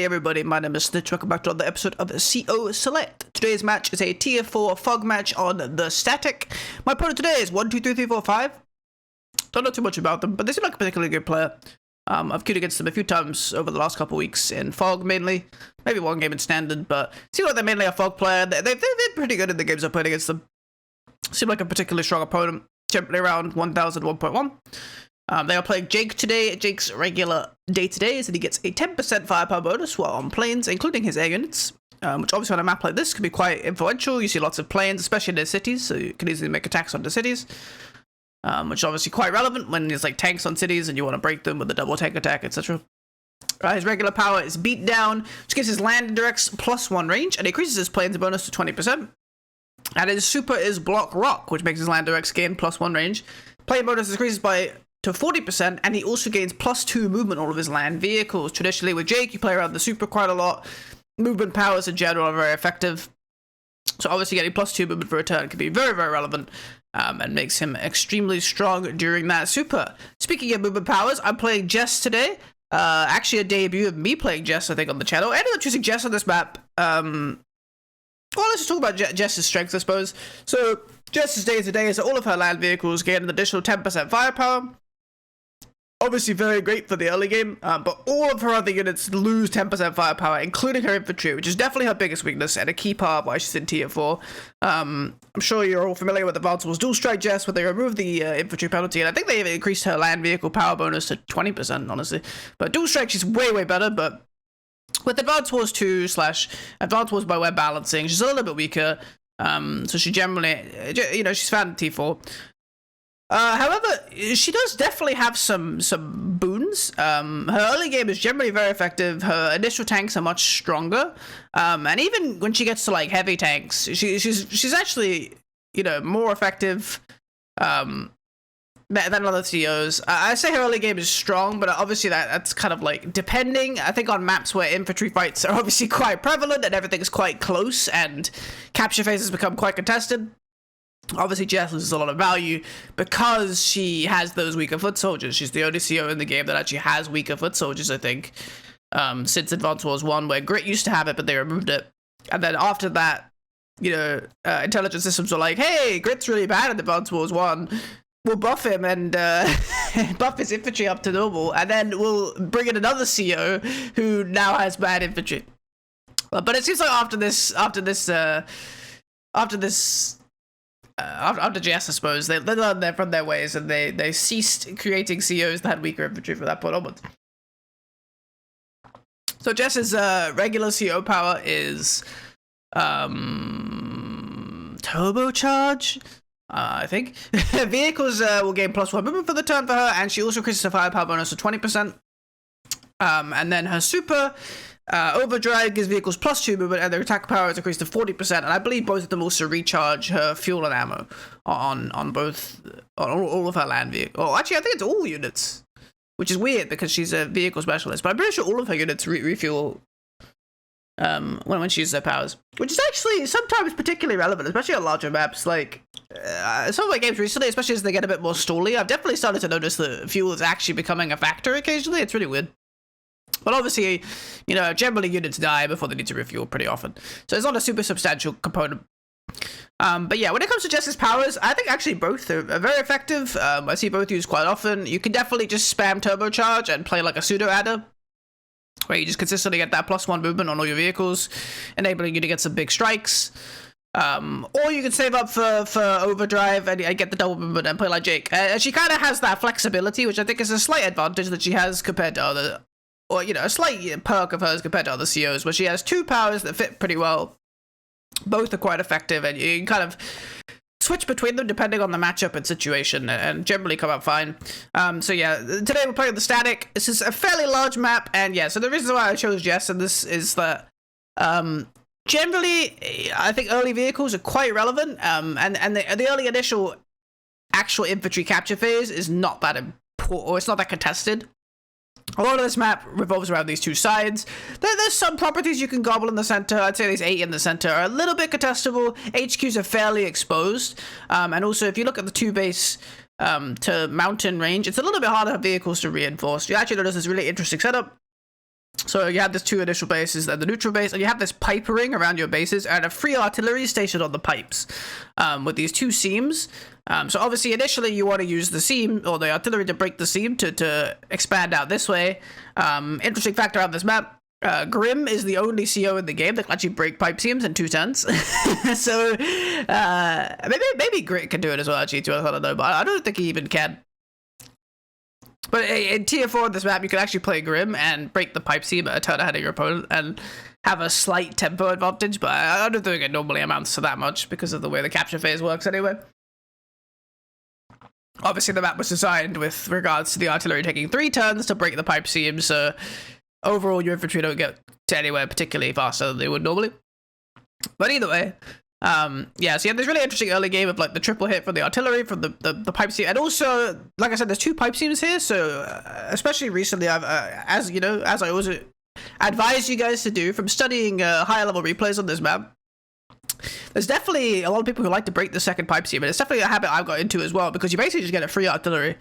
everybody, my name is Snitch. Welcome back to another episode of CO Select. Today's match is a tier 4 fog match on the static. My opponent today is 1, 2, 3, 3, 4, 5. Don't know too much about them, but they seem like a particularly good player. I've queued against them a few times over the last couple weeks in fog mainly. Maybe one game in standard, but seem like they're mainly a fog player. They've been pretty good in the games I've played against them. Seem like a particularly strong opponent. Generally around 1000, 1.1. They are playing Jake today. Jake's regular day-to-day is that he gets a 10% firepower bonus while on planes, including his air units, which obviously on a map like this can be quite influential. You see lots of planes, especially in their cities, so you can easily make attacks onto cities, which is obviously quite relevant when there's like tanks on cities and you want to break them with a double tank attack, etc. His regular power is beat down, which gives his land directs +1 range and increases his planes bonus to 20%. And his super is block rock, which makes his land directs gain +1 range. Plane bonus increases to 40%, and he also gains +2 movement on all of his land vehicles. Traditionally with Jake, you play around the super quite a lot. Movement powers in general are very effective. So obviously getting +2 movement for a turn can be very, very relevant, and makes him extremely strong during that super. Speaking of movement powers, I'm playing Jess today. Actually a debut of me playing Jess, I think, on the channel. I ended up choosing Jess on this map. Well, let's just talk about Jess's strengths, I suppose. So Jess's day-to-day is that all of her land vehicles gain an additional 10% firepower. Obviously very great for the early game, but all of her other units lose 10% firepower, including her infantry, which is definitely her biggest weakness and a key part of why she's in tier 4. I'm sure you're all familiar with Advanced War's dual strike Jess, where they removed the infantry penalty, and I think they even increased her land vehicle power bonus to 20%, honestly. But dual strike, she's way, way better, but with Advanced Wars 2 / Advanced Wars by Web Balancing, she's a little bit weaker, so she generally, she's found in T4. However, she does definitely have some boons. Her early game is generally very effective. Her initial tanks are much stronger, and even when she gets to like heavy tanks, she's actually more effective than other COs. I say her early game is strong, but obviously that's kind of like depending. I think on maps where infantry fights are obviously quite prevalent and everything is quite close and capture phases become quite contested, obviously Jess loses a lot of value because she has those weaker foot soldiers. She's the only CO in the game that actually has weaker foot soldiers, I think, since Advanced Wars 1, where Grit used to have it, but they removed it. And then after that, intelligence systems were like, hey, Grit's really bad at Advanced Wars 1. We'll buff him and buff his infantry up to normal, and then we'll bring in another CO who now has bad infantry. But it seems like after Jess, I suppose, they learned from their ways, and they ceased creating COs that had weaker infantry from that point onwards. So Jess's regular CO power is turbocharge, I think. Vehicles will gain +1 movement for the turn for her, and she also increases her firepower bonus to 20%. And then her super Overdrive gives vehicles +2 movement, and their attack power is increased to 40%. And I believe both of them also recharge her fuel and ammo on all of her land vehicles. Oh, actually, I think it's all units, which is weird because she's a vehicle specialist. But I'm pretty sure all of her units refuel when she uses her powers, which is actually sometimes particularly relevant, especially on larger maps. Like some of my games recently, especially as they get a bit more stally, I've definitely started to notice that fuel is actually becoming a factor occasionally. It's really weird. But obviously, generally units die before they need to refuel pretty often. So it's not a super substantial component. But yeah, when it comes to Jess's powers, I think actually both are very effective. I see both used quite often. You can definitely just spam turbocharge and play like a pseudo adder, where you just consistently get that +1 movement on all your vehicles, enabling you to get some big strikes. Or you can save up for Overdrive and get the double movement and play like Jake. She kind of has that flexibility, which I think is a slight advantage that she has compared to other, or a slight perk of hers compared to other COs, where she has 2 powers that fit pretty well. Both are quite effective, and you can kind of switch between them depending on the matchup and situation, and generally come out fine. So yeah, today we're playing the static. This is a fairly large map, and yeah, so the reason why I chose Jess in this is that generally I think early vehicles are quite relevant, and the early initial actual infantry capture phase is not that important, or it's not that contested. A lot of this map revolves around these two sides. There's some properties you can gobble in the center. I'd say these 8 in the center are a little bit contestable. HQs are fairly exposed. And also, if you look at the 2 base to mountain range, it's a little bit harder for vehicles to reinforce. You actually notice this really interesting setup So you have this 2 initial bases, then the neutral base, and you have this pipe ring around your bases, and a free artillery stationed on the pipes, with these 2 seams. So obviously, initially, you want to use the seam, or the artillery to break the seam to expand out this way. Interesting factor on this map, Grim is the only CO in the game that can actually break pipe seams in 2 turns. So, maybe Grit can do it as well, actually, I don't know, but I don't think he even can. But in tier 4 of this map, you can actually play Grim and break the pipe seam at a turn ahead of your opponent and have a slight tempo advantage, but I don't think it normally amounts to that much because of the way the capture phase works anyway. Obviously, the map was designed with regards to the artillery taking 3 turns to break the pipe seam, so overall your infantry don't get to anywhere particularly faster than they would normally. But either way, yeah, so you have this really interesting early game of like the triple hit from the artillery, from the pipe seam, and also, like I said, there's 2 pipe seams here, so especially recently, I've, as you know, as I always advise you guys to do from studying higher level replays on this map, there's definitely a lot of people who like to break the second pipe seam, and it's definitely a habit I've got into as well, because you basically just get a free artillery,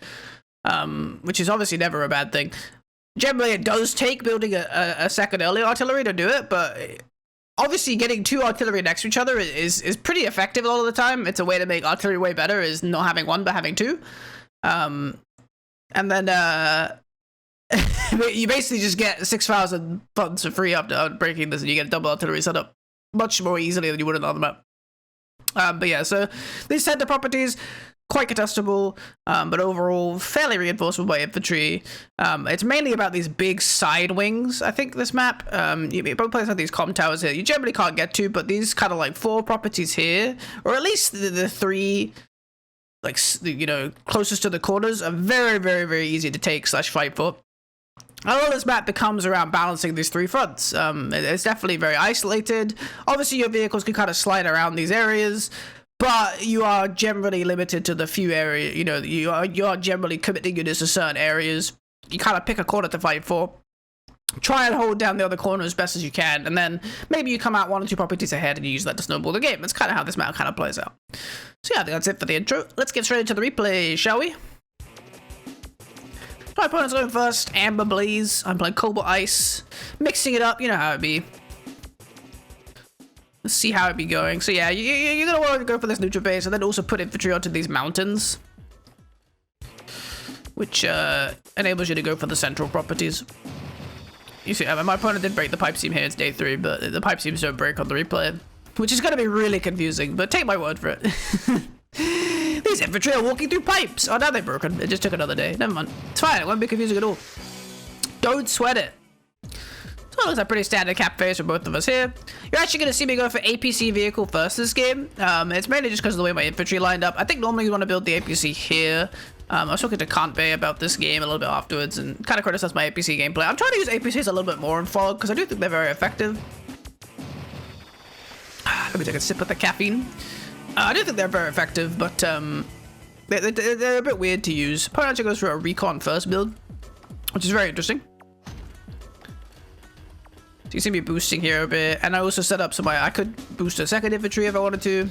which is obviously never a bad thing. Generally, it does take building a second early artillery to do it, but obviously getting 2 artillery next to each other is pretty effective a lot of the time. It's a way to make artillery way better, is not having 1 but having 2. And then you basically just get 6,000 funds for free after breaking this, and you get a double artillery setup much more easily than you would on the other map. But yeah, so these center properties, quite contestable, but overall fairly reinforced by infantry. It's mainly about these big side wings, I think, this map. Both places have these comm towers here you generally can't get to, but these kind of like 4 properties here, or at least the 3, like, you know, closest to the corners, are very, very, very easy to take / fight for. A lot of this map becomes around balancing these 3 fronts. It's definitely very isolated. Obviously, your vehicles can kind of slide around these areas, but you are generally limited to the few areas. You know, you are generally committing units to certain areas. You kind of pick a corner to fight for. Try and hold down the other corner as best as you can, and then maybe you come out 1 or 2 properties ahead and you use that to snowball the game. That's kind of how this map kind of plays out. So yeah, I think that's it for the intro. Let's get straight into the replay, shall we? My opponent's going first, Amber Blaze. I'm playing Cobalt Ice, mixing it up, you know how it be. Let's see how it be going. So yeah, you're gonna want to go for this neutral base, and then also put infantry onto these mountains, which enables you to go for the central properties. You see, my opponent did break the pipe seam here. It's day 3, but the pipe seams don't break on the replay, which is gonna be really confusing. But take my word for it. These infantry are walking through pipes. Oh, now they're broken. It just took another day. Never mind. It's fine. It won't be confusing at all. Don't sweat it. So it looks like pretty standard cap phase for both of us here. You're actually going to see me go for APC vehicle first this game. It's mainly just because of the way my infantry lined up. I think normally you want to build the APC here. I was talking to Kantbe about this game a little bit afterwards and kind of criticized my APC gameplay. I'm trying to use APCs a little bit more in Fog because I do think they're very effective. Let me take a sip of the caffeine. I do think they're very effective, but they're a bit weird to use. Opponent actually goes for a recon first build, which is very interesting. So you see me boosting here a bit, and I also set up so I could boost a second infantry if I wanted to.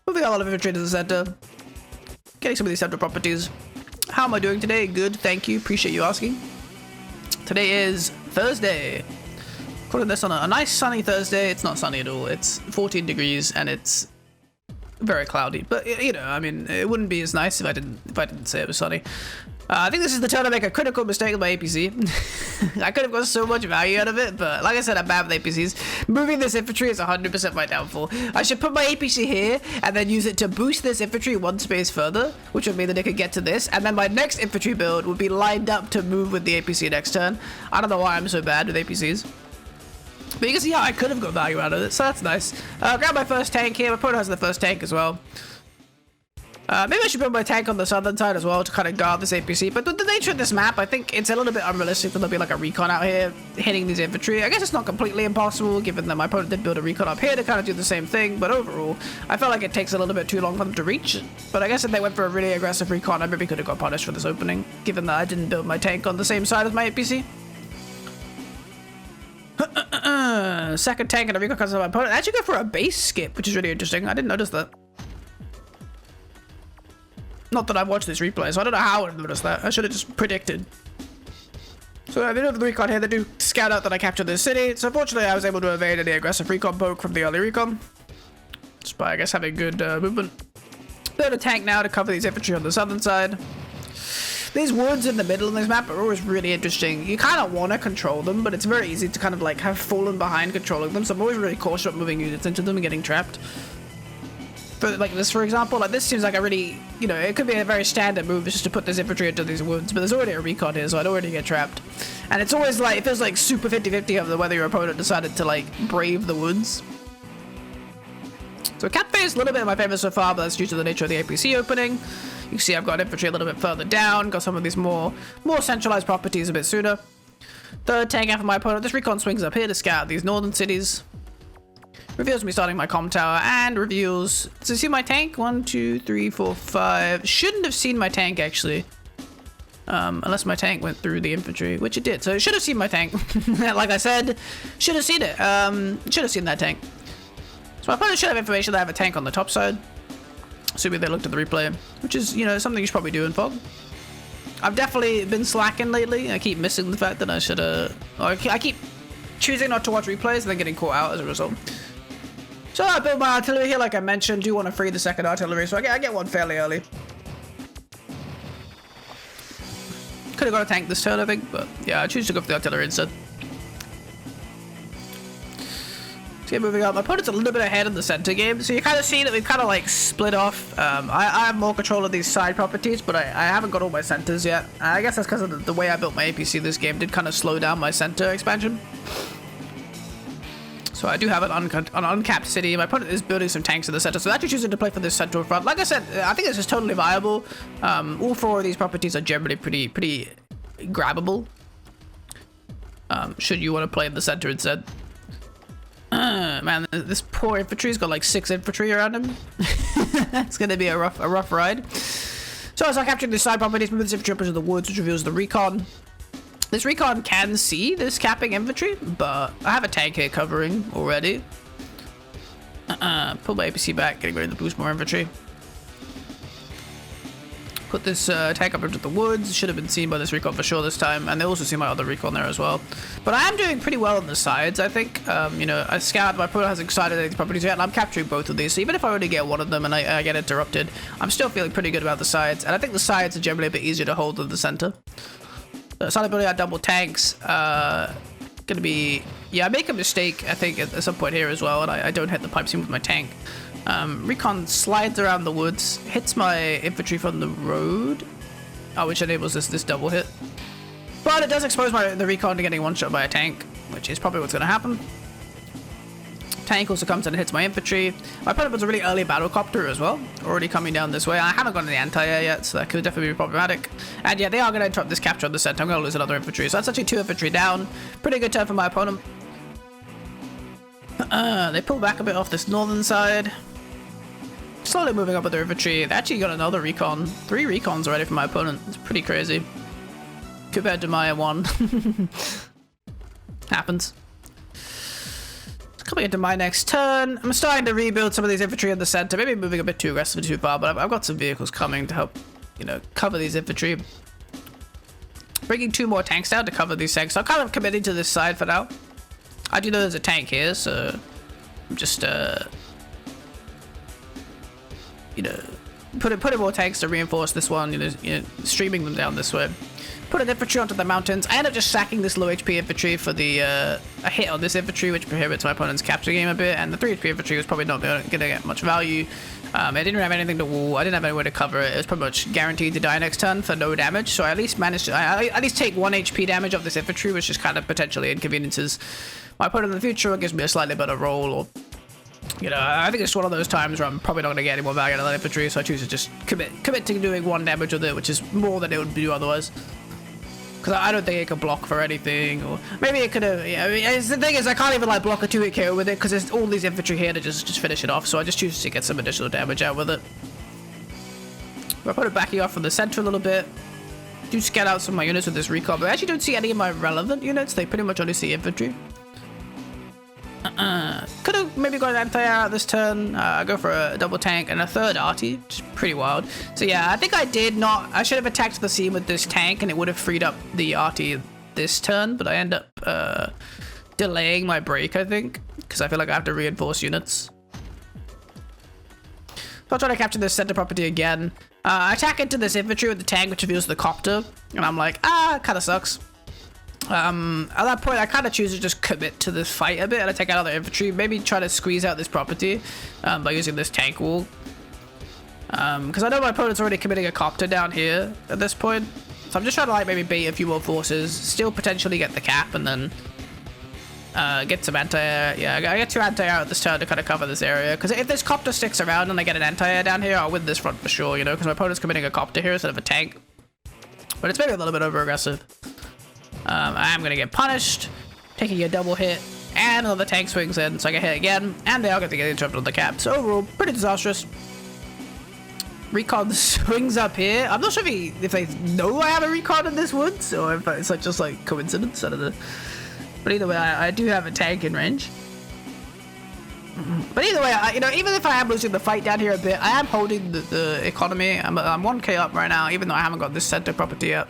Moving a lot of infantry to the center, getting some of these central properties. How am I doing today? Good, thank you. Appreciate you asking. Today is Thursday. Putting this on a nice sunny Thursday. It's not sunny at all. It's 14 degrees and it's very cloudy. But you know, I mean, it wouldn't be as nice if I didn't say it was sunny. I think this is the turn to make a critical mistake with my APC. I could have got so much value out of it, but like I said, I'm bad with APCs. Moving this infantry is 100% my downfall. I should put my APC here and then use it to boost this infantry 1 space further, which would mean that it could get to this, and then my next infantry build would be lined up to move with the APC next turn. I don't know why I'm so bad with APCs. But you can see how I could have got value out of it, so that's nice. Grab my first tank here. My opponent has the first tank as well. Maybe I should build my tank on the southern side as well to kind of guard this APC. But with the nature of this map, I think it's a little bit unrealistic that there'll be like a recon out here hitting these infantry. I guess it's not completely impossible, given that my opponent did build a recon up here to kind of do the same thing. But overall, I felt like it takes a little bit too long for them to reach. But I guess if they went for a really aggressive recon, I maybe could have got punished for this opening, given that I didn't build my tank on the same side as my APC. Second tank and a recon comes to my opponent. I actually go for a base skip, which is really interesting. I didn't notice that. Not that I've watched this replay, so I don't know how I noticed that. I should have just predicted. So at the end of the recon here, they do scout out that I captured this city. So fortunately, I was able to evade any aggressive recon poke from the early recon. Just by, I guess, having good movement. Build a tank now to cover these infantry on the southern side. These woods in the middle of this map are always really interesting. You kind of want to control them, but it's very easy to kind of like have fallen behind controlling them. So I'm always really cautious about moving units into them and getting trapped. For like this, for example, like this seems like a really, you know, it could be a very standard move just to put this infantry into these woods, but there's already a recon here, so I'd already get trapped. And it's always like, it feels like super 50-50 of whether your opponent decided to like brave the woods. So Cat Phase, a little bit of my favor so far, but that's due to the nature of the APC opening. You can see I've got infantry a little bit further down, got some of these more centralized properties a bit sooner. Third tank out for my opponent. This recon swings up here to scout these northern cities. Reveals me starting my comm tower and reveals... Does it see my tank? 1, 2, 3, 4, 5. Shouldn't have seen my tank, actually. Unless my tank went through the infantry, which it did. So it should have seen my tank. Like I said, should have seen it. Should have seen that tank. So my opponent should have information that I have a tank on the top side. Assuming they looked at the replay, which is, you know, something you should probably do in Fog. I've definitely been slacking lately. I keep missing the fact that I should I keep choosing not to watch replays and then getting caught out as a result. So I build my artillery here, like I mentioned. Do want to free the second artillery, so I get one fairly early. Could have got a tank this turn, I think, but yeah, I choose to go for the artillery instead. Let's get moving on. My opponent's a little bit ahead in the center game, so you kind of see that we've kind of like split off. I have more control of these side properties, but I haven't got all my centers yet. I guess that's because of the way I built my APC this game did kind of slow down my center expansion. So I do have an uncapped city. My opponent is building some tanks in the center, so actually choosing to play for this central front. Like I said, I think this is totally viable. All four of these properties are generally pretty grabbable. Should you want to play in the center instead. Man, this poor infantry's got like 6 infantry around him. It's gonna be a rough ride. So as I captured the side properties, move this infantry up into the woods, which reveals the recon. This recon can see this capping infantry, but I have a tank here covering already. Pull my APC back, getting ready to boost more infantry. Put this tank up into the woods. Should have been seen by this recon for sure this time, and they also see my other recon there as well. But I am doing pretty well on the sides, I think. You know, I scout, my opponent hasn't excited these properties yet, and I'm capturing both of these. So even if I only get one of them and I get interrupted, I'm still feeling pretty good about the sides. And I think the sides are generally a bit easier to hold than the center. Starting building out double tanks. Gonna be... Yeah, I make a mistake, I think, at some point here as well, and I don't hit the pipe seam with my tank. Recon slides around the woods, hits my infantry from the road, which enables this double hit. But it does expose the recon to getting one-shot by a tank, which is probably what's going to happen. Tank also comes and hits my infantry. My opponent was a really early battle copter as well, already coming down this way. I haven't gotten the anti-air yet, so that could definitely be problematic. And yeah, they are going to interrupt this capture on the center. I'm going to lose another infantry, so that's actually 2 infantry down. Pretty good turn for my opponent. They pull back a bit off this northern side. Slowly moving up with their infantry. They actually got another recon. 3 recons already from my opponent. It's pretty crazy. Compared to my 1. Happens. Coming into my next turn, I'm starting to rebuild some of these infantry in the center. Maybe moving a bit too aggressively too far, but I've got some vehicles coming to help, you know, cover these infantry. Bringing 2 more tanks down to cover these tanks. So I'm kind of committing to this side for now. I do know there's a tank here, so I'm just, you know, putting more tanks to reinforce this one, you know, streaming them down this way. Put an infantry onto the mountains. I end up just sacking this low HP infantry for the a hit on this infantry, which prohibits my opponent's capture game a bit, and the 3 HP infantry was probably not going to get much value. I didn't have anything to wall. I didn't have anywhere to cover it. It was pretty much guaranteed to die next turn for no damage, so I at least managed to at least take 1 HP damage of this infantry, which just kind of potentially inconveniences my opponent in the future. It gives me a slightly better roll, or, you know, I think it's one of those times where I'm probably not going to get any more value out of that infantry, so I choose to just commit to doing 1 damage with it, which is more than it would do otherwise. Because I don't think it could block for anything, or maybe it could have. Yeah, I mean, the thing is, I can't even like block a 2-hit KO with it because there's all these infantry here to just finish it off. So I just choose to get some additional damage out with it. I put it backing off from the center a little bit. Do scout out some of my units with this recon, but I actually don't see any of my relevant units. They pretty much only see infantry. Could have maybe got an anti-air out this turn. Go for a double tank and a 3rd arty, which is pretty wild. So yeah, I think I should have attacked the seam with this tank, and it would have freed up the arty this turn, but I end up delaying my break, I think, because I feel like I have to reinforce units. So I'll try to capture this center property again. I attack into this infantry with the tank, which reveals the copter, and I'm like, kind of sucks. At that point, I kind of choose to just commit to this fight a bit, and I take out other infantry, maybe try to squeeze out this property by using this tank wall. Because I know my opponent's already committing a copter down here at this point, so I'm just trying to like maybe bait a few more forces, still potentially get the cap, and then get some anti-air. Yeah, I get 2 anti-air at this turn to kind of cover this area, because if this copter sticks around and I get an anti-air down here, I'll win this front for sure, you know, because my opponent's committing a copter here instead of a tank. But it's maybe a little bit over-aggressive. I am going to get punished, taking a double hit, and another tank swings in, so I get hit again, and they all get to get interrupted on the cap. So overall, pretty disastrous. Recon swings up here. I'm not sure if they know I have a recon in this woods, or if it's like just like coincidence. I don't know. But either way, I do have a tank in range. But either way, you know, even if I am losing the fight down here a bit, I am holding the economy. I'm 1k up right now, even though I haven't got this center property yet.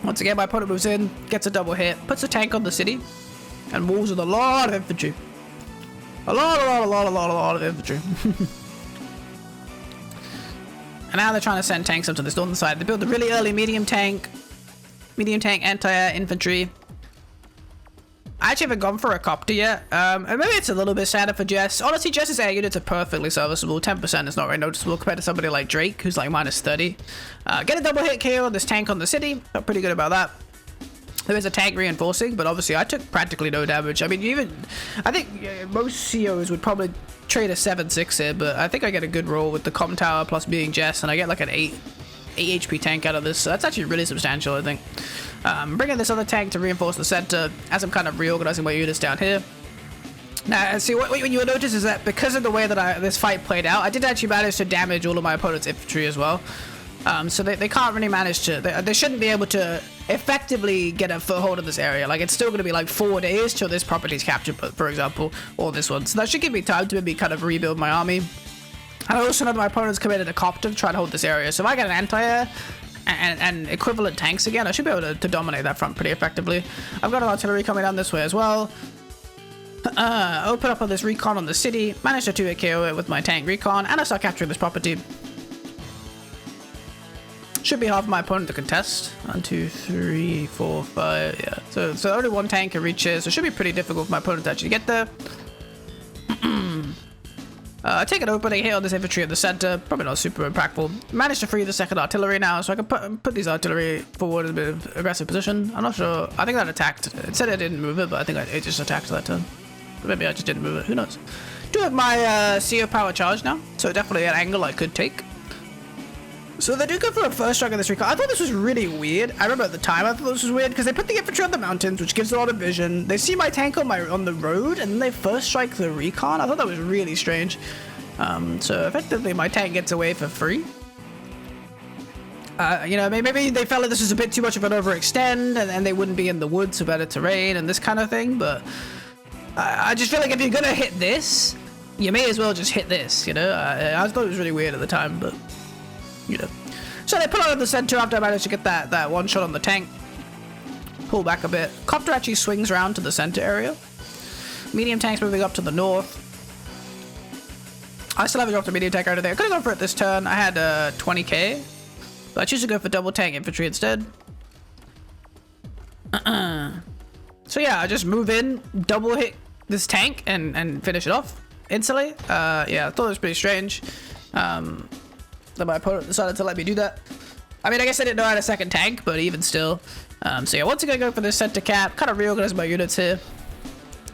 Once again, my opponent moves in, gets a double hit, puts a tank on the city, and walls with a lot of infantry. A lot of infantry. And now they're trying to send tanks up to this northern side. They build a really early medium tank, anti-air infantry. I actually haven't gone for a copter yet. And maybe it's a little bit sadder for Jess. Honestly, Jess's air units are perfectly serviceable. 10% is not very noticeable compared to somebody like Drake, who's like minus 30. Get a double hit KO on this tank on the city. Felt pretty good about that. There is a tank reinforcing, but obviously I took practically no damage. I mean, I think most COs would probably trade a 7-6 here, but I think I get a good roll with the comm tower plus being Jess, and I get like an 8 HP tank out of this. So that's actually really substantial, I think. Bringing this other tank to reinforce the center as I'm kind of reorganizing my units down here. Now, see, what you'll notice is that because of the way that this fight played out, I did actually manage to damage all of my opponent's infantry as well. So they can't really manage to, they shouldn't be able to effectively get a foothold in this area. Like, it's still going to be like 4 days till this property is captured, for example, or this one. So that should give me time to maybe kind of rebuild my army. I also know that my opponent's committed a copter to try to hold this area. So if I get an anti-air and equivalent tanks again, I should be able to dominate that front pretty effectively. I've got an artillery coming down this way as well. Open up on this recon on the city, manage to 2-hit KO it with my tank recon, and I start capturing this property. Should be half my opponent to contest. 1, 2, 3, 4, 5. Yeah. So only 1 tank can reach here, so it should be pretty difficult for my opponent to actually get there. Take an opening, hit on this infantry in the center. Probably not super impactful. Managed to free the second artillery now, so I can put these artillery forward in a bit of aggressive position. I'm not sure. I think that attacked. It said it didn't move it, but I think it just attacked that turn. But maybe I just didn't move it. Who knows? Do have my CO power charge now, so definitely an angle I could take. So they do go for a first strike on this recon. I thought this was really weird. I remember at the time I thought this was weird because they put the infantry on the mountains, which gives a lot of vision. They see my tank on the road, and then they first strike the recon. I thought that was really strange. So effectively, my tank gets away for free. You know, maybe they felt like this was a bit too much of an overextend, and they wouldn't be in the woods, so better terrain and this kind of thing. But I just feel like if you're gonna hit this, you may as well just hit this. You know, I thought it was really weird at the time, but. You know. So they pull out of the center after I managed to get that one shot on the tank. Pull back a bit. Copter actually swings around to the center area. Medium tank's moving up to the north. I still haven't dropped a medium tank right there. I could have gone for it this turn. I had 20k. But I choose to go for double tank infantry instead. So yeah, I just move in, double hit this tank, and finish it off instantly. Yeah, I thought it was pretty strange. That my opponent decided to let me do that. I mean, I guess I didn't know I had a second tank, but even still. So yeah, once again, go for this center cap, kind of reorganize my units here,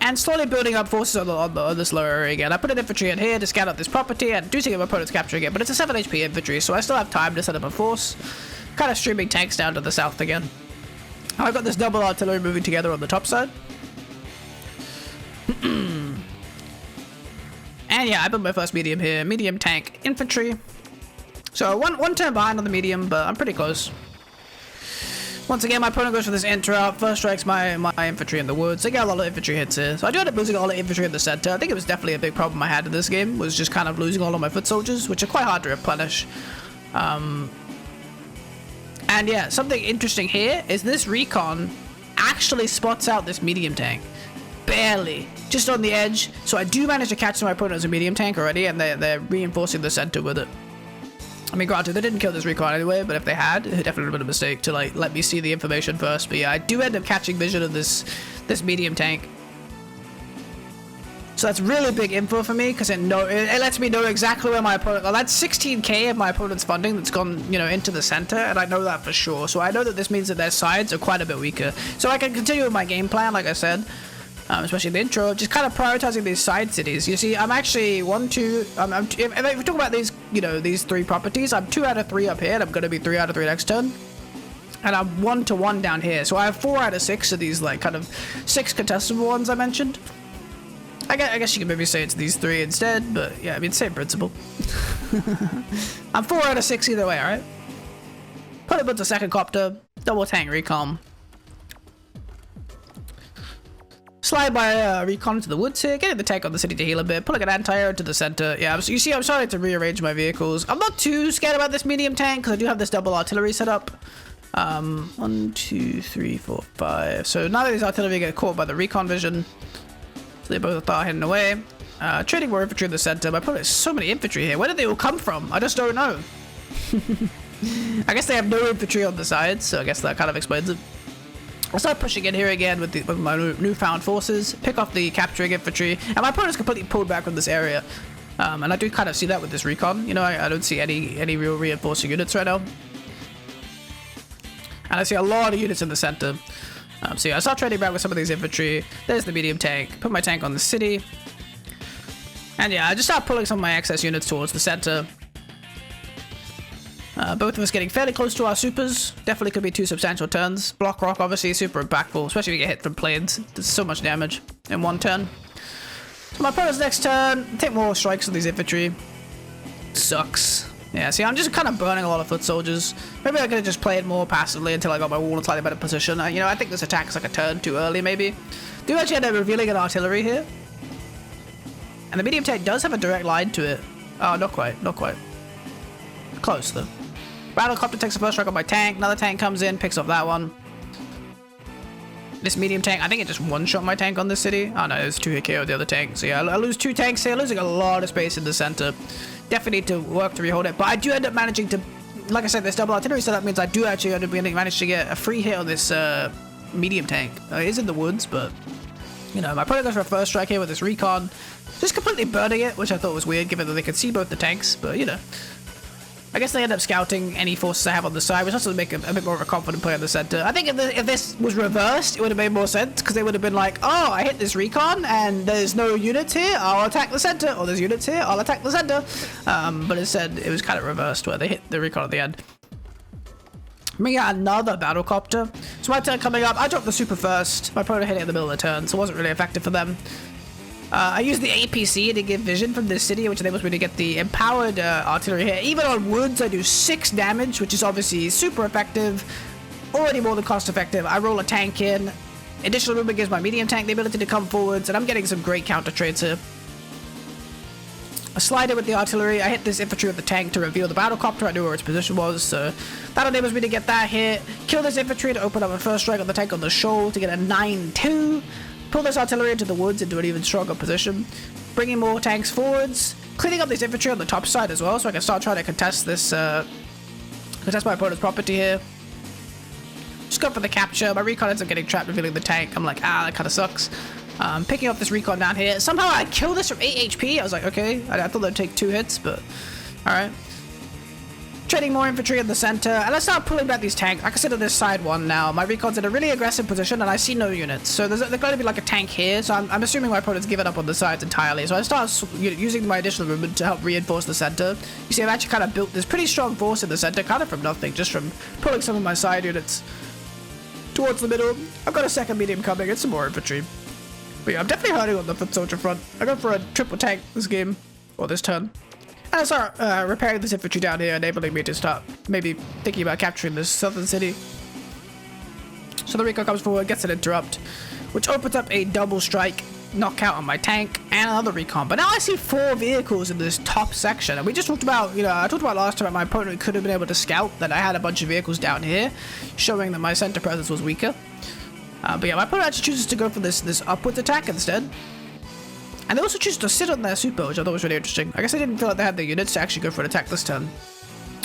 and slowly building up forces on this lower area again. I put an infantry in here to scout out this property, and do think my opponent's capturing it, but it's a 7 HP infantry, so I still have time to set up a force. Kind of streaming tanks down to the south again. I've got this double artillery moving together on the top side. And yeah, I built my first medium here. Medium tank infantry. So one turn behind on the medium, but I'm pretty close. Once again, my opponent goes for this interrupt. First strikes my infantry in the woods. I get a lot of infantry hits here. So I do end up losing all the infantry in the center. I think it was definitely a big problem I had in this game, was just kind of losing all of my foot soldiers, which are quite hard to replenish. And yeah, something interesting here is this recon actually spots out this medium tank. Barely. Just on the edge. So I do manage to catch my opponent as a medium tank already, and they're reinforcing the center with it. I mean, granted, they didn't kill this recon anyway, but if they had, it definitely would have been a mistake to, like, let me see the information first. But yeah, I do end up catching vision of this medium tank. So that's really big info for me, because it lets me know exactly where my opponent... Well, that's 16k of my opponent's funding that's gone, you know, into the center, and I know that for sure. So I know that this means that their sides are quite a bit weaker. So I can continue with my game plan, like I said, especially in the intro, just kind of prioritizing these side cities. You see, I'm actually if we talk about these, you know, these 3 properties, I'm 2 out of 3 up here, and I'm going to be 3 out of 3 next turn. And I'm 1 to 1 down here. So I have 4 out of 6 of these, like, kind of 6 contestable ones I mentioned. I guess you could maybe say it's these 3 instead, but yeah, I mean, same principle. I'm 4 out of 6 either way, alright? Put it with the second copter, double tank recon. Slide my recon into the woods here, getting the tank on the city to heal a bit, pulling an anti-air into the center. Yeah, you see, I'm starting to rearrange my vehicles. I'm not too scared about this medium tank, because I do have this double artillery set up. 1, 2, 3, 4, 5. So now that these artillery get caught by the recon vision, so they both are hidden away. Trading more infantry in the center. My opponent has so many infantry here. Where did they all come from? I just don't know. I guess they have no infantry on the sides, so I guess that kind of explains it. I'll start pushing in here again with my newfound forces. Pick off the capturing infantry. And my opponent's completely pulled back from this area. And I do kind of see that with this recon. You know, I don't see any real reinforcing units right now. And I see a lot of units in the center. So yeah, I start trading back with some of these infantry. There's the medium tank. Put my tank on the city. And yeah, I just start pulling some of my excess units towards the center. Both of us getting fairly close to our supers. Definitely could be 2 substantial turns. Block rock, obviously, super impactful, especially if you get hit from planes. There's so much damage in 1 turn. So my opponent's next turn, take more strikes with these infantry. Sucks. Yeah, see, I'm just kind of burning a lot of foot soldiers. Maybe I could have just played more passively until I got my wall in a slightly better position. You know, I think this attack is like a turn too early, maybe. Do actually end up revealing an artillery here. And the medium tank does have a direct line to it. Oh, not quite, not quite. Close, though. Battlecopter takes the first strike on my tank. Another tank comes in, picks up that one. This medium tank, I think it just one-shot my tank on this city. Oh, no, it's 2 hit KO the other tank. So yeah, I lose 2 tanks here, losing a lot of space in the center. Definitely need to work to rehold it, but I do end up managing to, like I said, this double artillery setup means I do actually end up manage to get a free hit on this medium tank. It is in the woods, but you know, my opponent goes for a first strike here with this recon, just completely burning it, which I thought was weird given that they could see both the tanks, but you know. I guess they end up scouting any forces I have on the side, which also make a bit more of a confident play on the center. I think if this was reversed, it would have made more sense, because they would have been like, oh, I hit this recon, and there's no units here, I'll attack the center, or there's units here, I'll attack the center. But instead, it was kind of reversed, where they hit the recon at the end. Bring out another battlecopter. So my turn coming up, I dropped the super first. My opponent hit it in the middle of the turn, so it wasn't really effective for them. I used the APC to give vision from this city, which enables me to get the empowered artillery here. Even on woods, I do 6 damage, which is obviously super effective. Already more than cost effective. I roll a tank in. Additional movement gives my medium tank the ability to come forwards, and I'm getting some great counter trades here. I slide in with the artillery. I hit this infantry with the tank to reveal the battlecopter. I knew where its position was, so that enables me to get that hit. Kill this infantry to open up a first strike on the tank on the shoal to get a 9-2. Pull this artillery into the woods into an even stronger position. Bringing more tanks forwards. Cleaning up this infantry on the top side as well, so I can start trying to contest this, contest my opponent's property here. Just go for the capture. My recon ends up getting trapped, revealing the tank. I'm like, that kind of sucks. Picking up this recon down here. Somehow I kill this from 8 HP. I was like, okay. I thought they'd take 2 hits, but alright. Trading more infantry in the center, and let's start pulling back these tanks. I consider this side 1 now. My recon's in a really aggressive position, and I see no units. So there's going to be like a tank here, so I'm assuming my opponent's given up on the sides entirely. So I start using my additional movement to help reinforce the center. You see, I've actually kind of built this pretty strong force in the center, kind of from nothing, just from pulling some of my side units towards the middle. I've got a second medium coming, and some more infantry. But yeah, I'm definitely hurting on the foot soldier front. I go for a triple tank this game, or this turn. And I start repairing this infantry down here, enabling me to start maybe thinking about capturing this southern city. So the recon comes forward, gets an interrupt, which opens up a double strike knockout on my tank and another recon. But now I see 4 vehicles in this top section. And we just talked about, you know, I talked about last time my opponent could have been able to scout that I had a bunch of vehicles down here, showing that my center presence was weaker. But yeah, my opponent actually chooses to go for this upwards attack instead. And they also choose to sit on their super, which I thought was really interesting. I guess I didn't feel like they had the units to actually go for an attack this turn.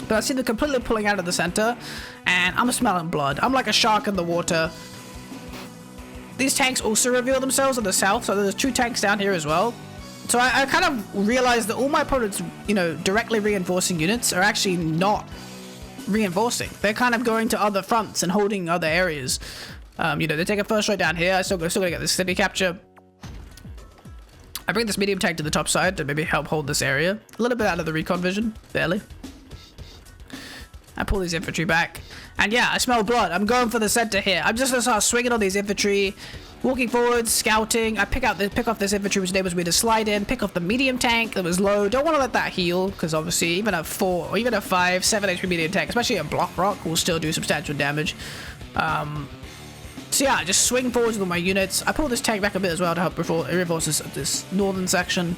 But I see them completely pulling out of the center, and I'm smelling blood. I'm like a shark in the water. These tanks also reveal themselves on the south, so there's 2 tanks down here as well. So I kind of realized that all my opponents, you know, directly reinforcing units are actually not reinforcing. They're kind of going to other fronts and holding other areas. You know, they take a first strike down here. I still gotta get this city capture. I bring this medium tank to the top side to maybe help hold this area. A little bit out of the recon vision, barely. I pull these infantry back. And yeah, I smell blood. I'm going for the center here. I'm just gonna start swinging on these infantry. Walking forward, scouting. I pick off this infantry which enables me to slide in. Pick off the medium tank that was low. Don't want to let that heal, because obviously even at 4 or even at 5, 7 HP medium tank, especially a block rock, will still do substantial damage. So yeah, I just swing forwards with my units. I pull this tank back a bit as well to help reinforce this northern section.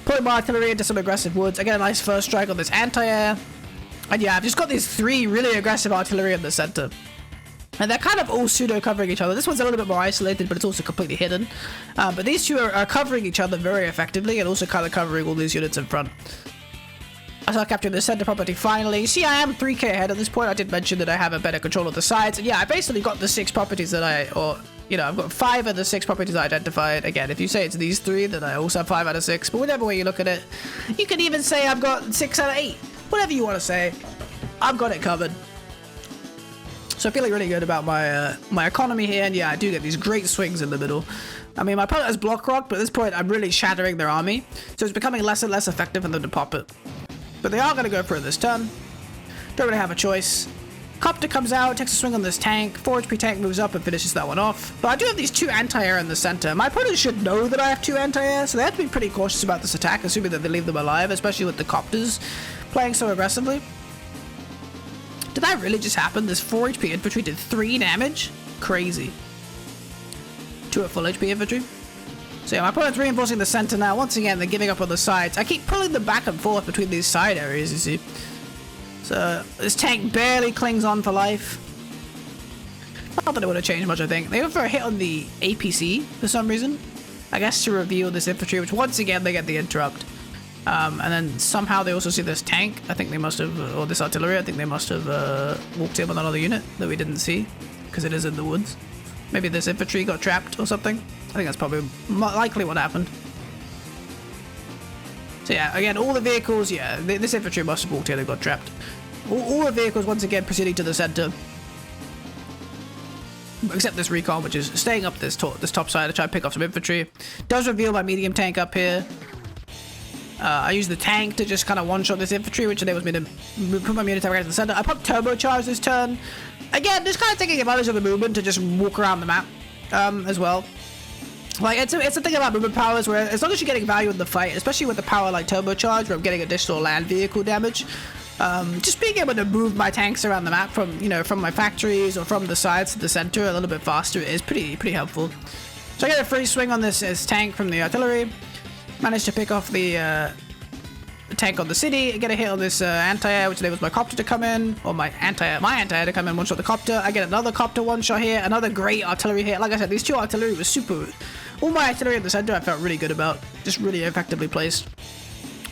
Put my artillery into some aggressive woods. I get a nice first strike on this anti-air. And yeah, I've just got these 3 really aggressive artillery in the center. And they're kind of all pseudo-covering each other. This one's a little bit more isolated, but it's also completely hidden. But these 2 are covering each other very effectively, and also kind of covering all these units in front. I start capturing the center property finally. See, I am 3k ahead at this point. I did mention that I have a better control of the sides. And yeah, I basically got the 6 properties that I've got 5 of the 6 properties I identified. Again, if you say it's these 3, then I also have 5 out of 6. But whatever way you look at it, you can even say I've got 6 out of 8. Whatever you want to say, I've got it covered. So I'm feeling really good about my economy here, and yeah, I do get these great swings in the middle. I mean, my opponent has block rock, but at this point, I'm really shattering their army, so it's becoming less and less effective for them to pop it. But they are going to go for it this turn. Don't really have a choice. Copter comes out, takes a swing on this tank. 4 HP tank moves up and finishes that one off. But I do have these 2 anti-air in the center. My opponent should know that I have 2 anti-air, so they have to be pretty cautious about this attack, assuming that they leave them alive, especially with the copters playing so aggressively. Did that really just happen? This 4 HP infantry did 3 damage? Crazy. 2 at full HP infantry. So yeah, my opponent's reinforcing the center now. Once again, they're giving up on the sides. I keep pulling them back and forth between these side areas, you see. So this tank barely clings on for life. Not that it would have changed much, I think. They go for a hit on the APC for some reason. I guess to reveal this infantry, which once again, they get the interrupt. And then somehow they also see this tank. I think they must have, or this artillery, I think they must have walked in with another unit that we didn't see, because it is in the woods. Maybe this infantry got trapped or something. I think that's probably likely what happened. So yeah, again, all the vehicles, yeah, this infantry must have walked in and got trapped. All the vehicles once again proceeding to the center. Except this recon, which is staying up this top side to try to pick off some infantry. Does reveal my medium tank up here. I use the tank to just kind of one-shot this infantry, which enables me to put my unit right in the center. I pop turbocharge this turn. Again, just kind of taking advantage of the movement to just walk around the map as well. Like, it's a thing about movement powers where as long as you're getting value in the fight, especially with the power like turbocharge, where I'm getting additional land vehicle damage, just being able to move my tanks around the map from, you know, from my factories or from the sides to the center a little bit faster is pretty helpful. So I get a free swing on this tank from the artillery. Managed to pick off the tank on the city, get a hit on this anti-air, which enables my copter to come in, or my anti-air to come in, one-shot the copter. I get another copter one-shot here, another great artillery hit. Like I said, these 2 artillery was super. All my artillery in the center I felt really good about, just really effectively placed.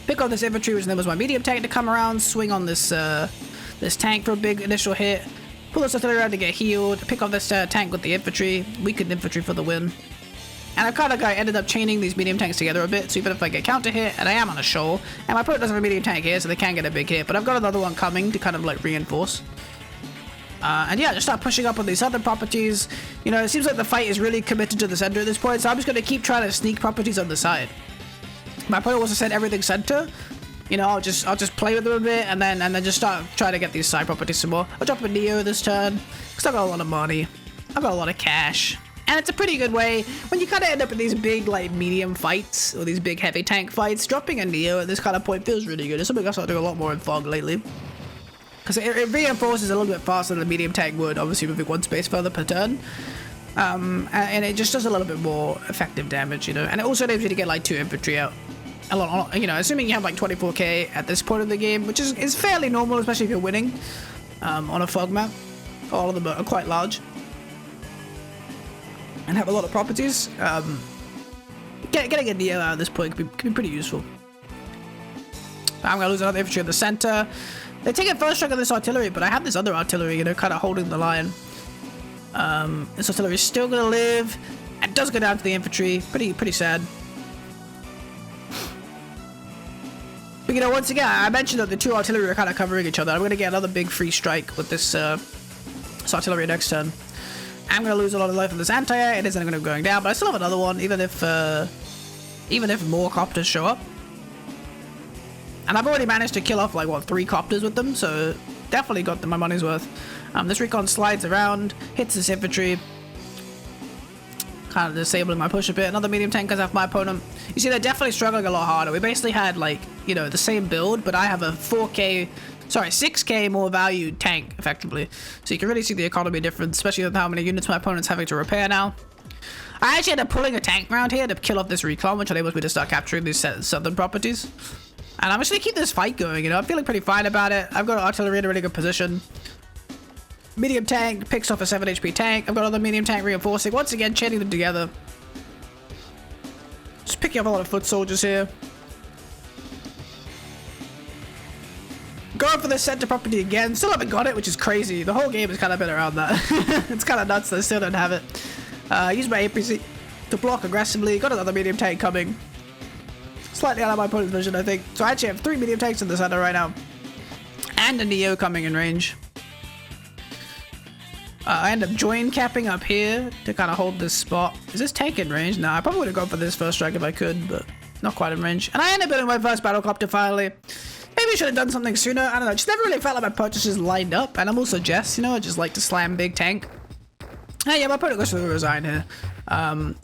Pick off this infantry, which enables my medium tank to come around, swing on this this tank for a big initial hit, pull this artillery around to get healed, pick off this tank with the infantry, weakened infantry for the win. And I kind of ended up chaining these medium tanks together a bit, so even if I get counter hit, and I am on a shoal, and my opponent doesn't have a medium tank here, so they can get a big hit, but I've got another one coming to kind of like reinforce. And yeah, just start pushing up on these other properties. You know, it seems like the fight is really committed to the center at this point, so I'm just going to keep trying to sneak properties on the side. My opponent wants to send everything center. You know, I'll just play with them a bit, and then just start trying to get these side properties some more. I'll drop a Neo this turn, because I've got a lot of money. I've got a lot of cash. And it's a pretty good way, when you kind of end up in these big, like, medium fights, or these big heavy tank fights, dropping a Neo at this kind of point feels really good. It's something I've started doing a lot more in Fog lately. Because it reinforces a little bit faster than the medium tank would, obviously moving 1 space further per turn. and it just does a little bit more effective damage, you know. And it also enables you to get like 2 infantry out. A lot, you know, assuming you have like 24k at this point of the game, which is fairly normal, especially if you're winning on a fog map. All of them are quite large and have a lot of properties. Getting a Neo out at this point could be pretty useful. I'm gonna lose another infantry in the center. They're taking first strike of this artillery, but I have this other artillery, you know, kind of holding the line. This artillery is still gonna live, and does go down to the infantry. Pretty sad. But you know, once again, I mentioned that the 2 artillery are kind of covering each other. I'm gonna get another big free strike with this artillery next turn. I'm gonna lose a lot of life in this anti-air. It isn't gonna be going down, but I still have another one, even if more copters show up. And I've already managed to kill off like what 3 copters with them, so definitely got my money's worth. This recon slides around, hits this infantry, kind of disabling my push a bit. Another medium tank goes off my opponent. You see, they're definitely struggling a lot harder. We basically had like, you know, the same build, but I have a 6k more valued tank effectively. So you can really see the economy difference, especially with how many units my opponent's having to repair now. I actually ended up pulling a tank around here to kill off this recon, which enables me to start capturing these southern properties. And I'm just gonna keep this fight going, you know. I'm feeling pretty fine about it. I've got artillery in a really good position. Medium tank picks off a 7 HP tank. I've got another medium tank reinforcing. Once again, chaining them together. Just picking up a lot of foot soldiers here. Going for the center property again. Still haven't got it, which is crazy. The whole game has kind of been around that. It's kind of nuts that I still don't have it. Use my APC to block aggressively. Got another medium tank coming. Slightly out of my opponent's vision, I think. So I actually have 3 medium tanks in the center right now. And a Neo coming in range. I end up join capping up here to kind of hold this spot. Is this tank in range? No, I probably would have gone for this first strike if I could, but not quite in range. And I end up building my first battlecopter finally. Maybe I should have done something sooner. I don't know. Just never really felt like my purchases lined up. And I'm also Jess, you know, I just like to slam big tank. Hey, yeah, my opponent goes for the resign here.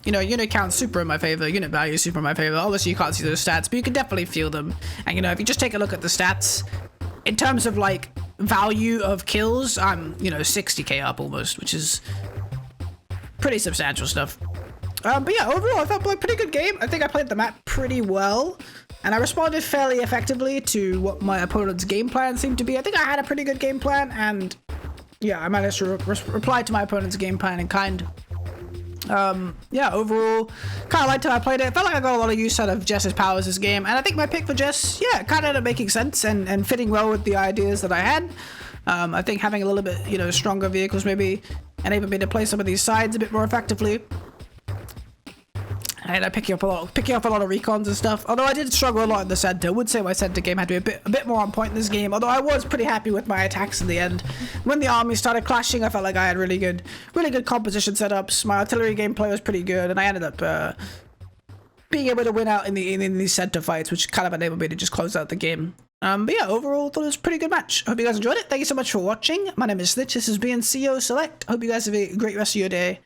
You know, unit count super in my favor, unit value super in my favor. Obviously, you can't see those stats, but you can definitely feel them. And, you know, if you just take a look at the stats, in terms of, like, value of kills, I'm, you know, 60k up almost, which is pretty substantial stuff. But yeah, overall, I felt like a pretty good game. I think I played the map pretty well, and I responded fairly effectively to what my opponent's game plan seemed to be. I think I had a pretty good game plan, and yeah, I managed to reply to my opponent's game plan in kind. Yeah, overall, kind of liked how I played it. I felt like I got a lot of use out of Jess's powers this game, and I think my pick for Jess, yeah, kind of ended up making sense and fitting well with the ideas that I had. I think having a little bit, you know, stronger vehicles maybe enabled me to play some of these sides a bit more effectively. And I picking up a lot of recons and stuff. Although I did struggle a lot in the center. I would say my center game had to be a bit more on point in this game. Although I was pretty happy with my attacks in the end. When the armies started clashing, I felt like I had really good composition setups. My artillery gameplay was pretty good, and I ended up being able to win out in these center fights, which kind of enabled me to just close out the game. But yeah, overall, I thought it was a pretty good match. Hope you guys enjoyed it. Thank you so much for watching. My name is Snitch. This has been CO Select. Hope you guys have a great rest of your day,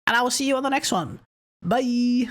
and I will see you on the next one. Bye.